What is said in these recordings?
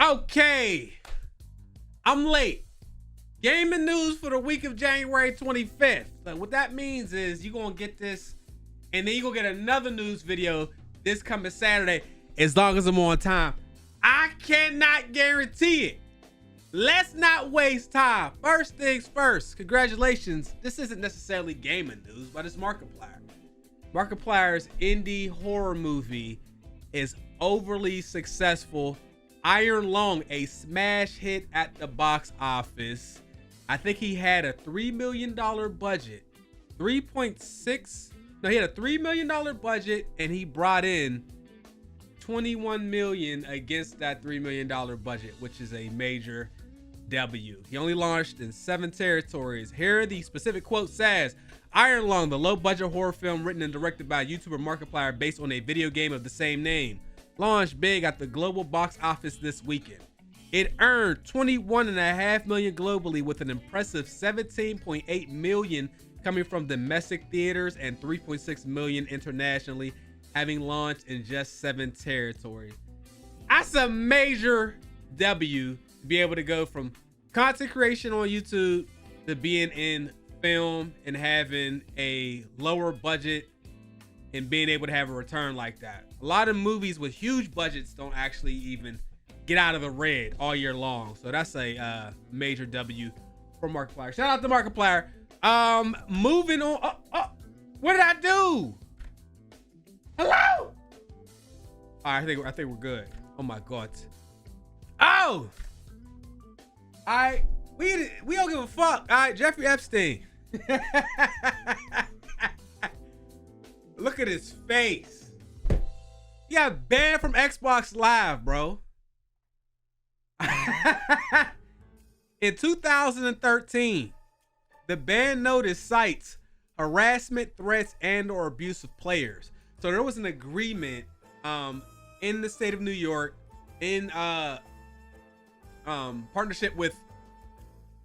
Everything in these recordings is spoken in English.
Okay, I'm late. Gaming news for the week of January 25th. So what that means is you're gonna get this, and then you're gonna get another news video this coming Saturday, as long as I'm on time. I cannot guarantee it. Let's not waste time. First things first, congratulations. This isn't necessarily gaming news, but it's Markiplier. Markiplier's indie horror movie is overly successful. Iron Lung, a smash hit at the box office. I think he had a $3 million budget. 3.6. No, he had a $3 million budget, and he brought in 21 million against that $3 million budget, which is a major W. He only launched in 7 territories. Here the specific quote says, Iron Lung, the low-budget horror film written and directed by YouTuber Markiplier based on a video game of the same name, launched big at the global box office this weekend. It earned 21.5 million globally, with an impressive 17.8 million coming from domestic theaters and 3.6 million internationally, having launched in just 7 territories. That's a major W to be able to go from content creation on YouTube to being in film and having a lower budget and being able to have a return like that. A lot of movies with huge budgets don't actually even get out of the red all year long. So that's a major W for Markiplier. Shout out to Markiplier. Moving on. What did I do? Hello? All right, I think we're good. Oh my God. Oh. All right, we don't give a fuck. All right, Jeffrey Epstein. Look at his face. He got banned from Xbox Live, bro. In 2013, the ban notice cites harassment, threats, and/or abuse of players. So there was an agreement in the state of New York in partnership with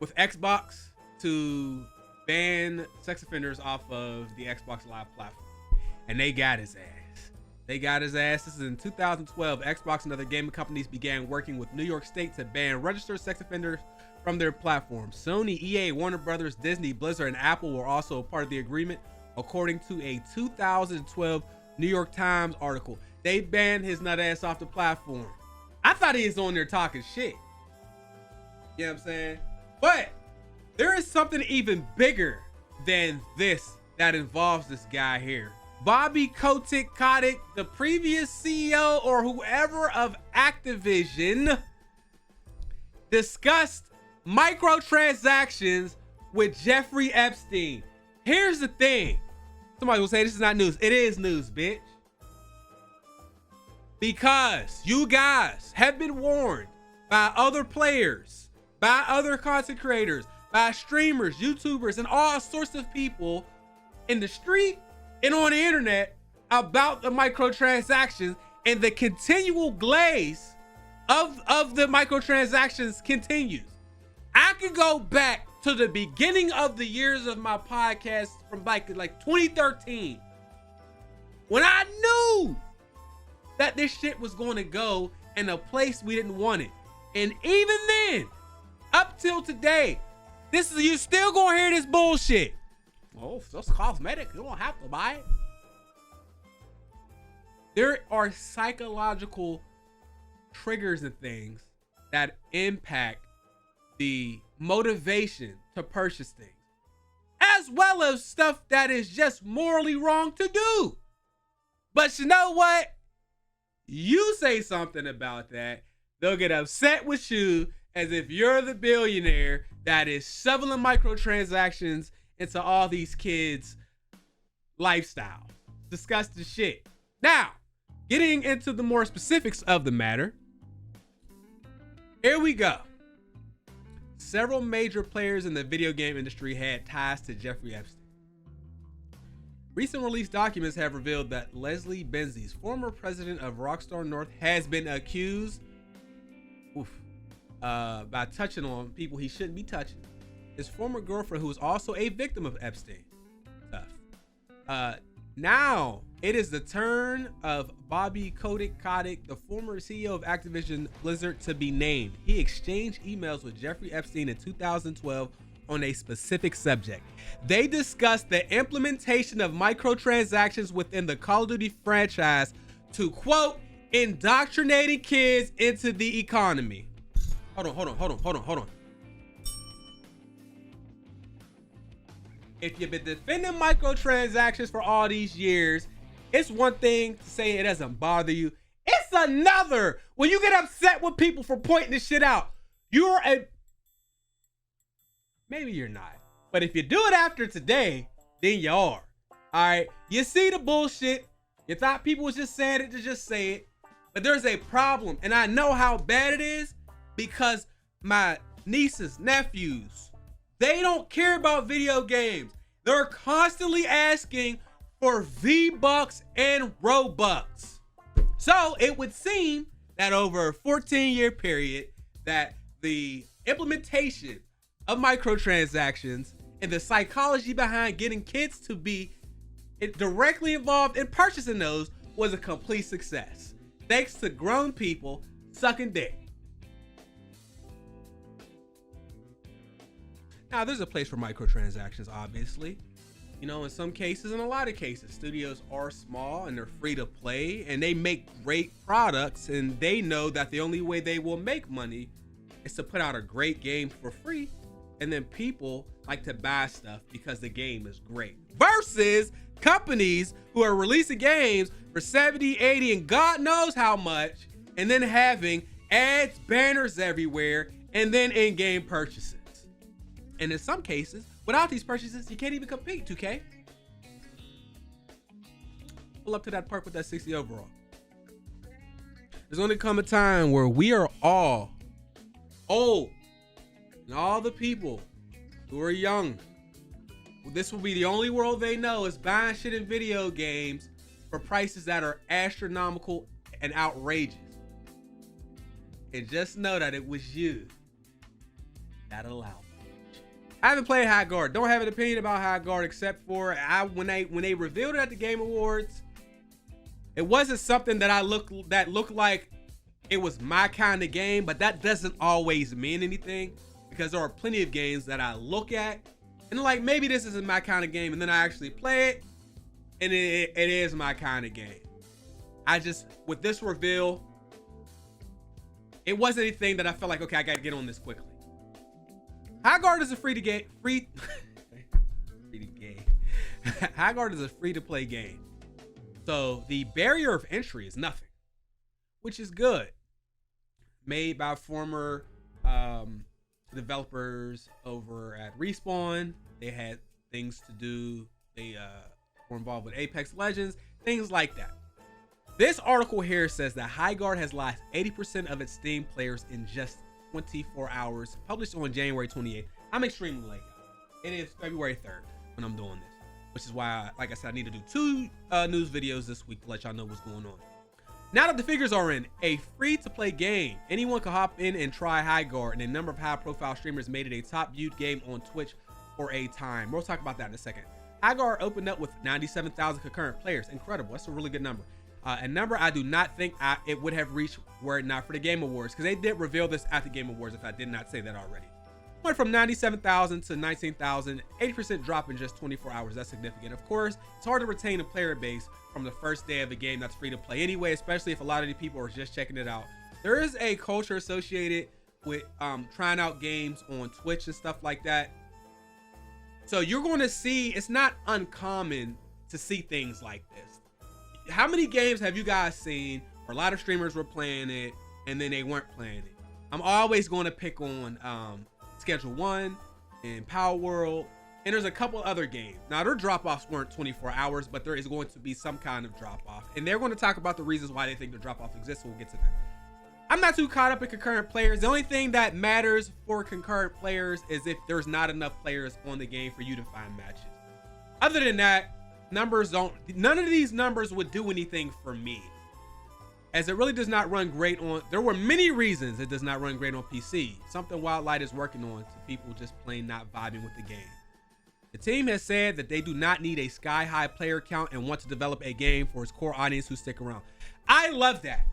Xbox to ban sex offenders off of the Xbox Live platform. And they got his ass. This is in 2012. Xbox and other gaming companies began working with New York State to ban registered sex offenders from their platforms. Sony, EA, Warner Brothers, Disney, Blizzard, and Apple were also a part of the agreement, according to a 2012 New York Times article. They banned his nut ass off the platform. I thought he was on there talking shit. You know what I'm saying? But there is something even bigger than this that involves this guy here. Bobby Kotick, the previous CEO or whoever of Activision, discussed microtransactions with Jeffrey Epstein. Here's the thing. Somebody will say this is not news. It is news, bitch. Because you guys have been warned by other players, by other content creators, by streamers, YouTubers, and all sorts of people in the street and on the internet about the microtransactions, and the continual glaze of the microtransactions continues. I could go back to the beginning of the years of my podcast from like 2013, when I knew that this shit was going to go in a place we didn't want it. And even then, up till today, you still gonna hear this bullshit. Oh, that's cosmetic. You don't have to buy it. There are psychological triggers and things that impact the motivation to purchase things, as well as stuff that is just morally wrong to do. But you know what? You say something about that, they'll get upset with you as if you're the billionaire that is shoveling microtransactions into all these kids' lifestyle. Disgusting shit. Now, getting into the more specifics of the matter, here we go. Several major players in the video game industry had ties to Jeffrey Epstein. Recent released documents have revealed that Leslie Benzies, former president of Rockstar North, has been accused by touching on people he shouldn't be touching. His former girlfriend, who was also a victim of Epstein stuff, now It is the turn of Bobby Kotick, the former CEO of Activision Blizzard, to be named. He exchanged emails with Jeffrey Epstein in 2012 on a specific subject. They discussed the implementation of microtransactions within the Call of Duty franchise to, quote, indoctrinating kids into the economy. Hold on. If you've been defending microtransactions for all these years, it's one thing to say it doesn't bother you. It's another when you get upset with people for pointing this shit out. Maybe you're not. But if you do it after today, then you are. All right. You see the bullshit. You thought people was just saying it to just say it. But there's a problem. And I know how bad it is because my nieces, nephews, they don't care about video games. They're constantly asking for V-Bucks and Robux. So it would seem that over a 14-year period that the implementation of microtransactions and the psychology behind getting kids to be directly involved in purchasing those was a complete success. Thanks to grown people sucking dick. Now, there's a place for microtransactions, obviously. You know, in some cases, in a lot of cases, studios are small and they're free to play and they make great products, and they know that the only way they will make money is to put out a great game for free, and then people like to buy stuff because the game is great. Versus companies who are releasing games for 70, 80, and God knows how much, and then having ads, banners everywhere, and then in-game purchases. And in some cases, without these purchases, you can't even compete, 2K. Pull up to that park with that 60 overall. There's going to come a time where we are all old, and all the people who are young, this will be the only world they know, is buying shit in video games for prices that are astronomical and outrageous. And just know that it was you that allowed it. I haven't played Highguard. Don't have an opinion about Highguard except for when they revealed it at the Game Awards, it wasn't something that looked like it was my kind of game, but that doesn't always mean anything, because there are plenty of games that I look at and like, maybe this isn't my kind of game, and then I actually play it and it is my kind of game. With this reveal, it wasn't anything that I felt like, okay, I gotta get on this quickly. Highguard is a free to play game. So the barrier of entry is nothing, which is good. Made by former developers over at Respawn. They had things to do. They were involved with Apex Legends, things like that. This article here says that Highguard has lost 80% of its Steam players in just 24 hours, published on January 28th. I'm extremely late. It is February 3rd when I'm doing this, which is why, like I said, I need to do 2 news videos this week to let y'all know what's going on. Now that the figures are in, a free-to-play game, anyone can hop in and try Highguard, and a number of high-profile streamers made it a top-viewed game on Twitch for a time. We'll talk about that in a second. Highguard opened up with 97,000 concurrent players. Incredible. That's a really good number. A number I do not think it would have reached were it not for the Game Awards, because they did reveal this at the Game Awards, if I did not say that already. Went from 97,000 to 19,000, 80% drop in just 24 hours. That's significant. Of course, it's hard to retain a player base from the first day of the game that's free to play anyway, especially if a lot of the people are just checking it out. There is a culture associated with trying out games on Twitch and stuff like that. So you're going to see, it's not uncommon to see things like this. How many games have you guys seen where a lot of streamers were playing it and then they weren't playing it? I'm always going to pick on Schedule 1 and Power World, and there's a couple other games. Now, their drop-offs weren't 24 hours, but there is going to be some kind of drop-off, and they're going to talk about the reasons why they think the drop-off exists, so we'll get to that. I'm not too caught up in concurrent players. The only thing that matters for concurrent players is if there's not enough players on the game for you to find matches. Other than that, none of these numbers would do anything for me, as it really does not run great on, there were many reasons it does not run great on PC. Something Wildlight is working on to people just plain not vibing with the game. The team has said that they do not need a sky-high player count and want to develop a game for its core audience who stick around. I love that.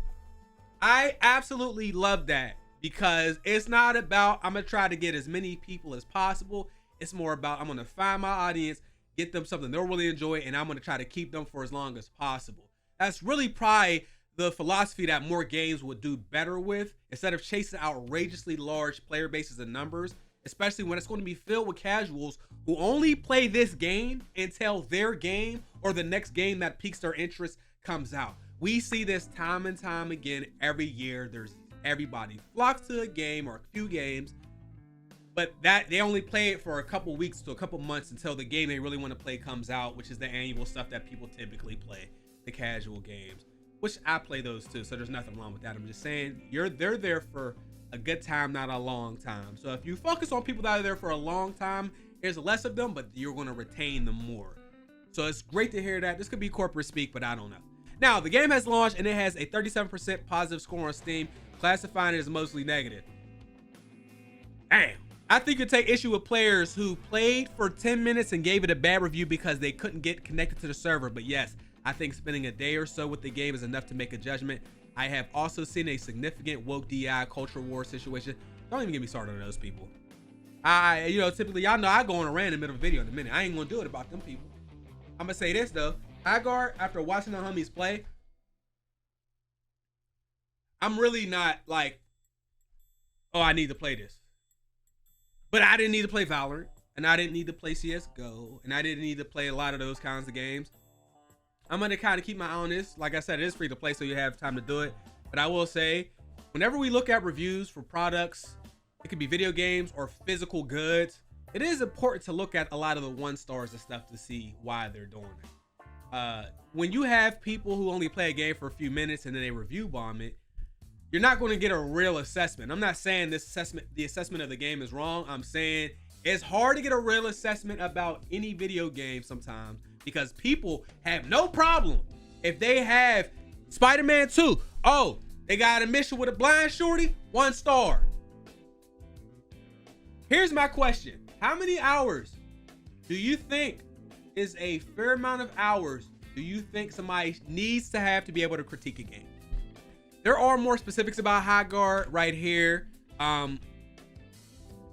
I absolutely love that, because it's not about I'm going to try to get as many people as possible. It's more about I'm going to find my audience, get them something they'll really enjoy, and I'm going to try to keep them for as long as possible. That's really probably the philosophy that more games would do better with, instead of chasing outrageously large player bases and numbers, especially when it's going to be filled with casuals who only play this game until their game or the next game that piques their interest comes out. We see this time and time again every year. There's everybody flocks to a game or a few games, but that they only play it for a couple weeks to a couple months until the game they really want to play comes out, which is the annual stuff that people typically play, the casual games, which I play those too. So there's nothing wrong with that. I'm just saying they're there for a good time, not a long time. So if you focus on people that are there for a long time, there's less of them, but you're going to retain them more. So it's great to hear that. This could be corporate speak, but I don't know. Now, the game has launched and it has a 37% positive score on Steam, classifying it as mostly negative. Damn. I think you take issue with players who played for 10 minutes and gave it a bad review because they couldn't get connected to the server. But yes, I think spending a day or so with the game is enough to make a judgment. I have also seen a significant woke DI culture war situation. Don't even get me started on those people. Typically, y'all know I go on a rant in the middle of a video in a minute. I ain't gonna do it about them people. I'm gonna say this though. Highguard, after watching the homies play, I'm really not like, oh, I need to play this. But I didn't need to play Valorant, and I didn't need to play CSGO, and I didn't need to play a lot of those kinds of games. I'm gonna kind of keep my eye on this. Like I said, it is free to play, so you have time to do it. But I will say, whenever we look at reviews for products, it could be video games or physical goods, it is important to look at a lot of the 1 stars and stuff to see why they're doing it. When you have people who only play a game for a few minutes and then they review bomb it, you're not going to get a real assessment. I'm not saying the assessment of the game is wrong. I'm saying it's hard to get a real assessment about any video game sometimes, because people have no problem if they have Spider-Man 2. Oh, they got a mission with a blind shorty, 1 star. Here's my question. How many hours do you think is a fair amount of hours do you think somebody needs to have to be able to critique a game? There are more specifics about Highguard right here.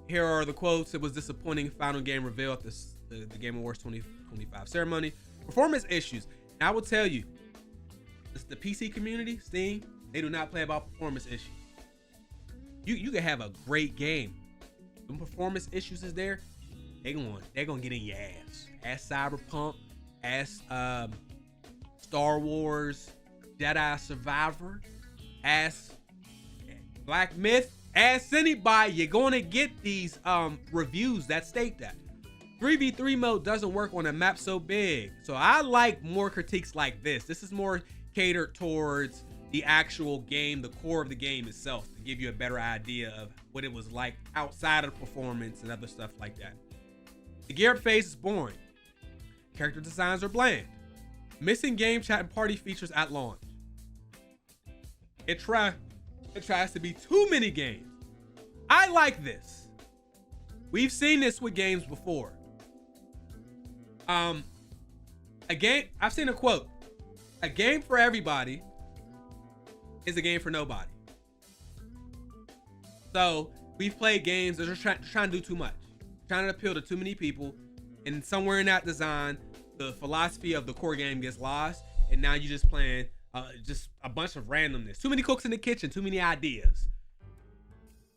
Here are the quotes. It was disappointing final game reveal at the Game Awards 2025 ceremony. Performance issues. And I will tell you, it's the PC community, Steam, they do not play about performance issues. You can have a great game. When performance issues is there, they're gonna get in your ass. Ask Cyberpunk, ask Star Wars, Jedi Survivor, ask Black Myth, ask anybody. You're gonna get these reviews that state that 3v3 mode doesn't work on a map so big. So I like more critiques like this. This is more catered towards the actual game, the core of the game itself, to give you a better idea of what it was like outside of performance and other stuff like that. The gear phase is boring. Character designs are bland. Missing game chat and party features at launch. It tries to be too many games. I like this. We've seen this with games before. I've seen a quote. A game for everybody is a game for nobody. So we've played games that are trying to do too much, trying to appeal to too many people, and somewhere in that design, the philosophy of the core game gets lost, and now you're just playing just a bunch of randomness. Too many cooks in the kitchen, too many ideas.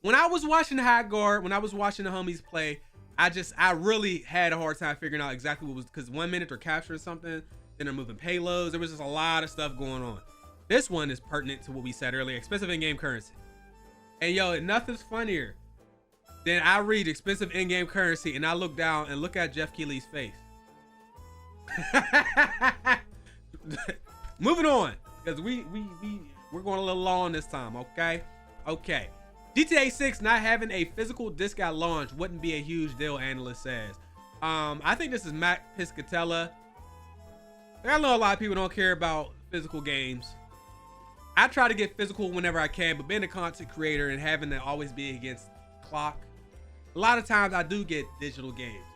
When I was watching Highguard, when I was watching the homies play, I really had a hard time figuring out exactly what was, because 1 minute they're capturing something, then they're moving payloads. There was just a lot of stuff going on. This one is pertinent to what we said earlier, expensive in-game currency. And yo, nothing's funnier than I read expensive in-game currency and I look down and look at Jeff Keighley's face. Moving on, because we're going a little long this time, okay? Okay. GTA 6 not having a physical disc at launch wouldn't be a huge deal, analyst says. I think this is Matt Piscatella. I know a lot of people don't care about physical games. I try to get physical whenever I can, but being a content creator and having to always be against clock, a lot of times I do get digital games.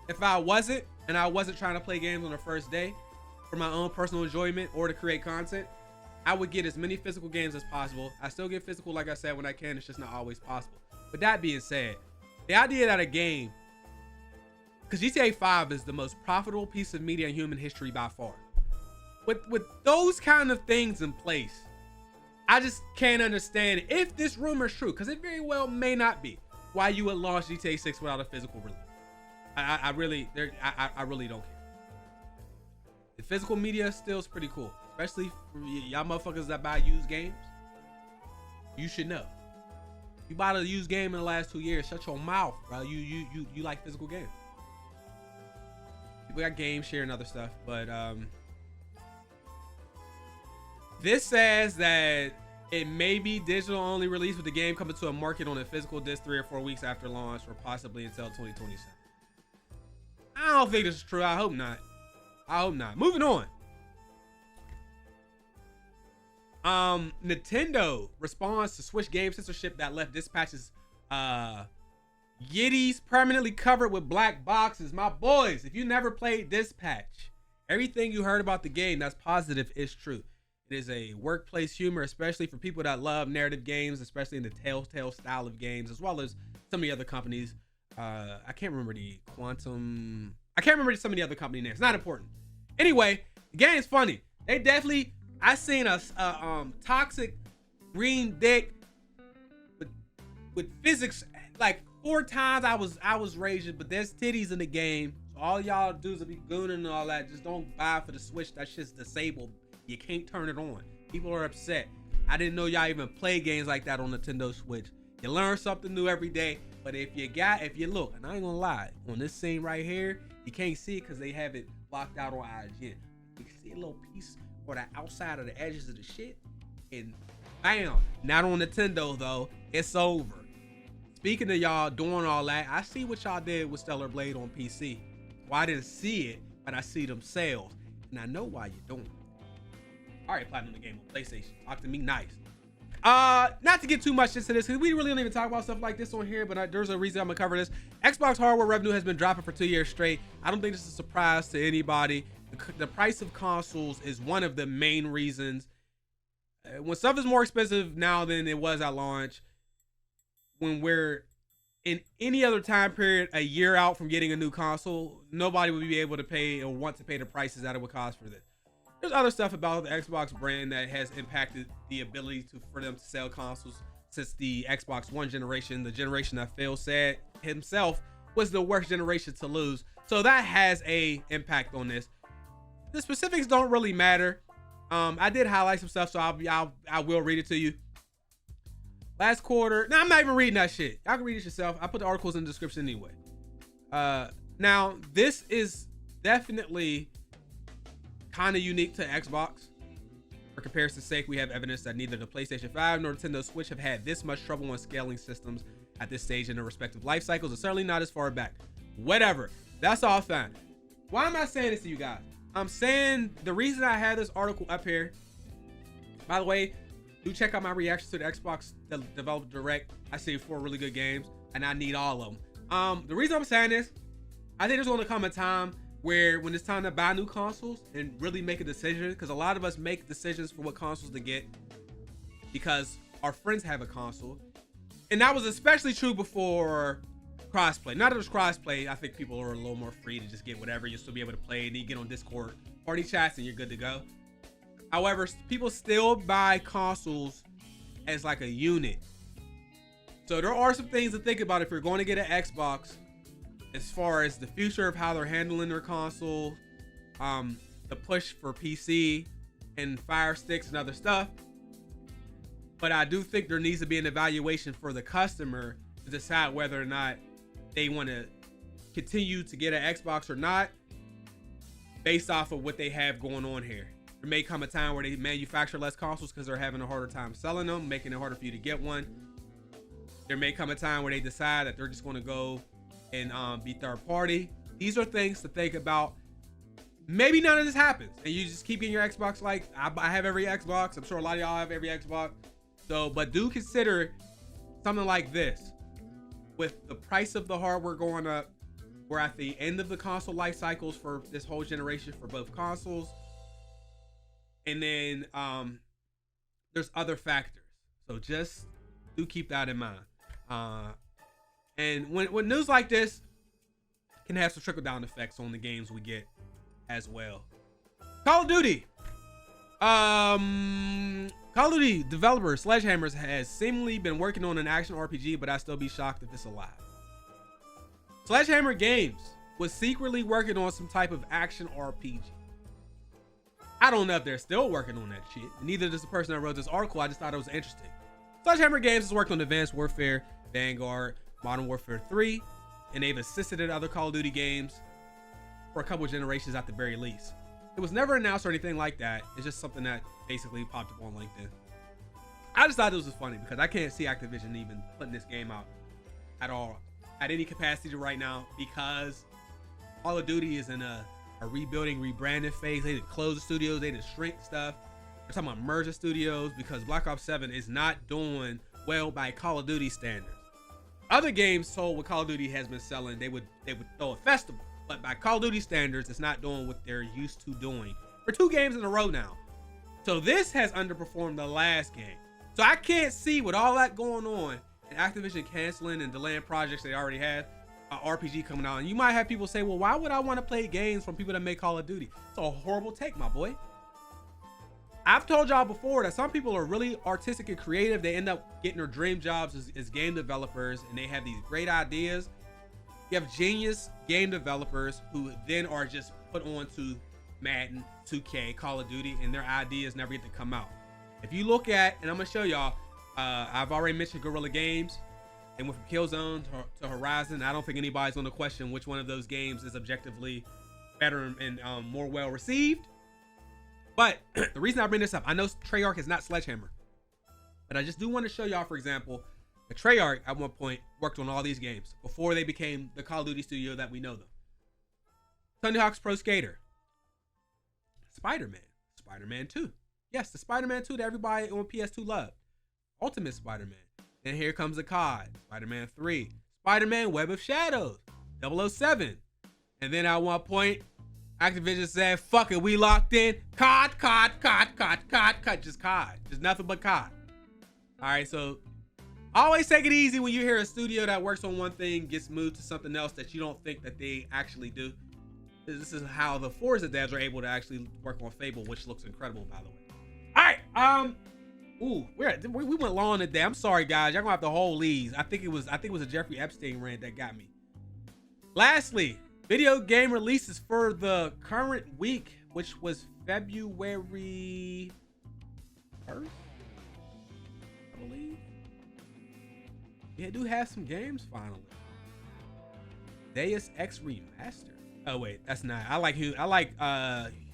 if I wasn't, and I wasn't trying to play games on the first day for my own personal enjoyment or to create content, I would get as many physical games as possible. I still get physical, like I said, when I can. It's just not always possible. But that being said, the idea that a game, because GTA 5 is the most profitable piece of media in human history by far. With those kind of things in place, I just can't understand if this rumor is true, because it very well may not be, why you would launch GTA 6 without a physical release. I really don't care. The physical media still is pretty cool, especially for y'all motherfuckers that buy used games. You should know. You bought a used game in the last 2 years, shut your mouth, bro. You like physical games. People got game share and other stuff, but this says that it may be digital only release with the game coming to a market on a physical disc 3 or 4 weeks after launch, or possibly until 2027. I don't think this is true. I hope not. I hope not. Moving on. Nintendo responds to Switch game censorship that left dispatches Yiddies permanently covered with black boxes. My boys, if you never played Dispatch, everything you heard about the game that's positive is true. It is a workplace humor, especially for people that love narrative games, especially in the Telltale style of games, as well as some of the other companies. I can't remember some of the other company names. Not important. Anyway, the game's funny. They definitely, I seen a toxic green dick with physics like 4 times. I was raging, but there's titties in the game. So all y'all dudes will be gooning and all that. Just don't buy for the Switch. That shit's disabled. You can't turn it on. People are upset. I didn't know y'all even play games like that on Nintendo Switch. You learn something new every day. But if you look, and I ain't gonna lie, on this scene right here, you can't see it because they have it blocked out on IGN. You can see a little piece or the outside of the edges of the shit, and bam, not on Nintendo though. It's over. Speaking of y'all doing all that, I see what y'all did with Stellar Blade on PC. Well, I didn't see it, but I see them sales, and I know why you're doing it. All right, platinum the game on PlayStation. Talk to me nice. Not to get too much into this, because we really don't even talk about stuff like this on here, but there's a reason I'm gonna cover this. Xbox hardware revenue has been dropping for 2 years straight. I don't think this is a surprise to anybody. The price of consoles is one of the main reasons. When stuff is more expensive now than it was at launch, when we're in any other time period a year out from getting a new console, nobody would be able to pay or want to pay the prices that it would cost for this. There's other stuff about the Xbox brand that has impacted the ability for them to sell consoles since the Xbox One generation, the generation that Phil said himself was the worst generation to lose. So that has a impact on this. The specifics don't really matter. I did highlight some stuff, so I will read it to you. Last quarter, no, I'm not even reading that shit. Y'all can read it yourself. I put the articles in the description anyway. Now this is definitely kind of unique to Xbox. For comparison's sake, we have evidence that neither the PlayStation 5 nor Nintendo Switch have had this much trouble on scaling systems at this stage in their respective life cycles, and certainly not as far back. Whatever, that's all fine. Why am I saying this to you guys? I'm saying the reason I have this article up here, by the way, do check out my reactions to the Xbox Developer Direct. I see 4 really good games, and I need all of them. The reason I'm saying this, I think there's going to come a time where when it's time to buy new consoles and really make a decision, because a lot of us make decisions for what consoles to get because our friends have a console, and that was especially true before crossplay. Now that there's crossplay, I think people are a little more free to just get whatever. You'll still be able to play, and you get on Discord party chats and you're good to go. However, people still buy consoles as like a unit, so there are some things to think about if you're going to get an Xbox, as far as the future of how they're handling their console, the push for PC and Fire Sticks and other stuff. But I do think there needs to be an evaluation for the customer to decide whether or not they want to continue to get an Xbox or not, based off of what they have going on here. There may come a time where they manufacture less consoles because they're having a harder time selling them, making it harder for you to get one. There may come a time where they decide that they're just going to go and be third party. These are things to think about. Maybe none of this happens and you just keep getting your Xbox. Like I have every Xbox. I'm sure a lot of y'all have every Xbox. So, but do consider something like this. With the price of the hardware going up, We're at the end of the console life cycles for this whole generation for both consoles. And then there's other factors. So just do keep that in mind. And when news like this can have some trickle down effects on the games we get as well. Call of Duty. Call of Duty developer Sledgehammer has seemingly been working on an action RPG, but I'd still be shocked if it's alive. Sledgehammer Games was secretly working on some type of action RPG. I don't know if they're still working on that shit. Neither does the person that wrote this article. I just thought it was interesting. Sledgehammer Games has worked on Advanced Warfare, Vanguard, Modern Warfare 3, and they've assisted in other Call of Duty games for a couple of generations at the very least. It was never announced or anything like that. It's just something that basically popped up on LinkedIn. I just thought this was funny because I can't see Activision even putting this game out at all, at any capacity right now, because Call of Duty is in a rebuilding, rebranding phase. They did close the studios, they did shrink stuff. They're talking about merging studios because Black Ops 7 is not doing well by Call of Duty standards. Other games sold what Call of Duty has been selling, they would throw a festival. But by Call of Duty standards, it's not doing what they're used to doing for 2 games in a row now. So this has underperformed the last game. So I can't see with all that going on and Activision canceling and delaying projects they already had, RPG coming out. And you might have people say, well, why would I want to play games from people that make Call of Duty? It's a horrible take, my boy. I've told y'all before that some people are really artistic and creative. They end up getting their dream jobs as game developers, and they have these great ideas. You have genius game developers who then are just put on to Madden, 2K, Call of Duty, and their ideas never get to come out. If you look at, and I'm gonna show y'all, I've already mentioned Guerrilla Games. They went from Killzone to Horizon. I don't think anybody's gonna question which one of those games is objectively better and more well received. But the reason I bring this up, I know Treyarch is not Sledgehammer, but I just do want to show y'all, for example, that Treyarch at one point worked on all these games before they became the Call of Duty studio that we know them. Tony Hawk's Pro Skater, Spider-Man, Spider-Man 2. Yes, the Spider-Man 2 that everybody on PS2 loved. Ultimate Spider-Man. Then here comes the COD, Spider-Man 3, Spider-Man Web of Shadows, 007. And then at one point, Activision said, fuck it, we locked in. COD, just COD. Just nothing but COD. All right, so always take it easy when you hear a studio that works on one thing gets moved to something else that you don't think that they actually do. This is how the Forza devs are able to actually work on Fable, which looks incredible, by the way. All right, we went long today. I'm sorry, guys. Y'all gonna have to hold these. I think it was a Jeffrey Epstein rant that got me. Lastly, video game releases for the current week, which was February 1st, I believe. Yeah, do have some games finally. Deus Ex Remastered. Oh wait, that's not. I like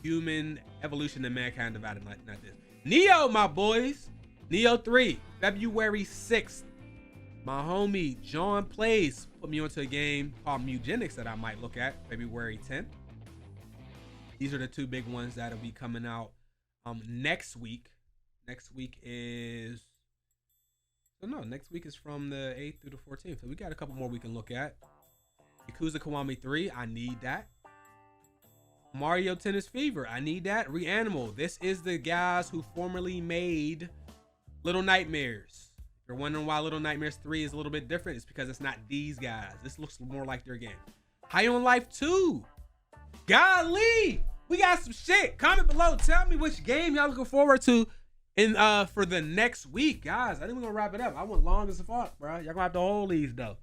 Human Evolution and Mankind Divided. Not this. Neo, my boys. Neo 3, February 6th. My homie John Plays put me onto a game called Mugenics that I might look at February 10th. These are the 2 big ones that'll be coming out next week. Next week is from the 8th through the 14th. So we got a couple more we can look at. Yakuza Kiwami 3, I need that. Mario Tennis Fever, I need that. Reanimal, this is the guys who formerly made Little Nightmares. If you're wondering why Little Nightmares 3 is a little bit different, it's because it's not these guys. This looks more like their game. High on Life 2. Golly, we got some shit. Comment below. Tell me which game y'all looking forward to for the next week, guys. I think we're gonna wrap it up. I went long as fuck, bro. Y'all gonna have to hold these though.